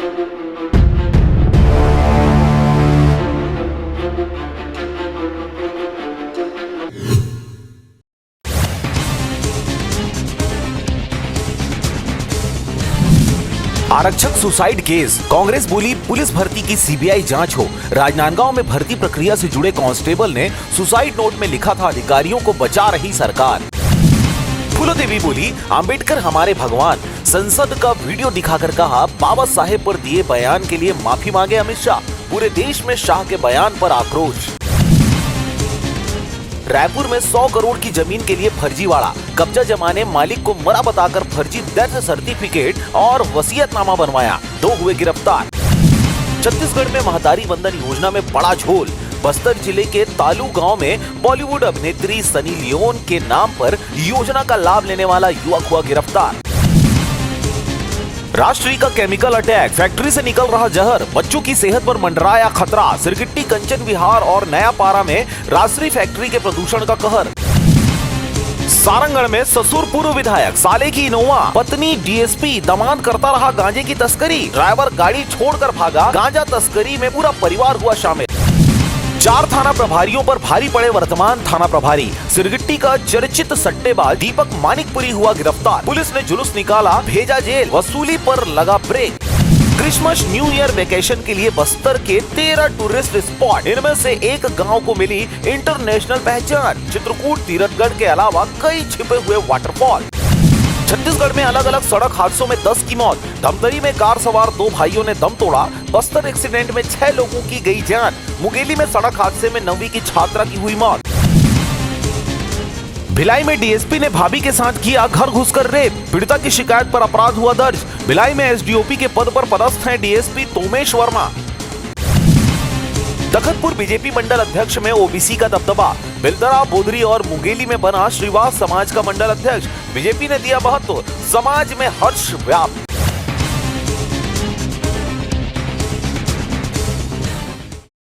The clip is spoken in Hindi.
आरक्षक सुसाइड केस, कांग्रेस बोली पुलिस भर्ती की सीबीआई जांच हो। राजनांदगांव में भर्ती प्रक्रिया से जुड़े कांस्टेबल ने सुसाइड नोट में लिखा था, अधिकारियों को बचा रही सरकार। फूलोदेवी बोली अंबेडकर हमारे भगवान। संसद का वीडियो दिखाकर कहा, बाबा साहेब पर दिए बयान के लिए माफी मांगे अमित शाह। पूरे देश में शाह के बयान पर आक्रोश। रायपुर में 100 करोड़ की जमीन के लिए फर्जीवाड़ा, कब्जा जमाने मालिक को मरा बताकर फर्जी डेथ सर्टिफिकेट और वसीयतनामा बनवाया, 2 हुए गिरफ्तार। छत्तीसगढ़ में महतारी वंदन योजना में बड़ा झोल, बस्तर जिले के तालू गांव में बॉलीवुड अभिनेत्री सनी लियोन के नाम पर योजना का लाभ लेने वाला युवक हुआ गिरफ्तार। राष्ट्रीय का केमिकल अटैक, फैक्ट्री से निकल रहा जहर, बच्चों की सेहत पर मंडराया खतरा। सिरगिट्टी, कंचन विहार और नया पारा में राष्ट्रीय फैक्ट्री के प्रदूषण का कहर। सारंगढ़ में ससुर पूर्व विधायक, साले की इनोवा, पत्नी डीएसपी, दामाद करता रहा गांजे की तस्करी, ड्राइवर गाड़ी छोड़कर भागा, गांजा तस्करी में पूरा परिवार हुआ शामिल। 4 थाना प्रभारियों पर भारी पड़े वर्तमान थाना प्रभारी। सिरगिट्टी का चर्चित सट्टेबाज दीपक मानिकपुरी हुआ गिरफ्तार, पुलिस ने जुलूस निकाला, भेजा जेल, वसूली पर लगा break. Christmas new year vacation के लिए बस्तर के 13 टूरिस्ट स्पॉट, इनमें से एक गांव को मिली इंटरनेशनल पहचान। चित्रकूट, तीरथगढ़ के अलावा कई छिपे हुए वाटरफॉल। छत्तीसगढ़ में अलग अलग सड़क हादसों में 10 की मौत, धमतरी में कार सवार 2 भाइयों ने दम तोड़ा, बस्तर एक्सीडेंट में 6 लोगों की गई जान, मुंगेली में सड़क हादसे में 9वीं की छात्रा की हुई मौत। भिलाई में डीएसपी ने भाभी के साथ किया घर घुसकर रेप, पीड़िता की शिकायत पर अपराध हुआ दर्ज। भिलाई में एसडीओपी के पद पर पदस्थ हैं डीएसपी तोमेश वर्मा। तखतपुर बीजेपी मंडल अध्यक्ष में ओबीसी का दबदबा, बिलदरा, बोदरी और मुंगेली में बना श्रीवास समाज का मंडल अध्यक्ष। बीजेपी ने दिया महत्व, समाज में हर्ष व्याप्त।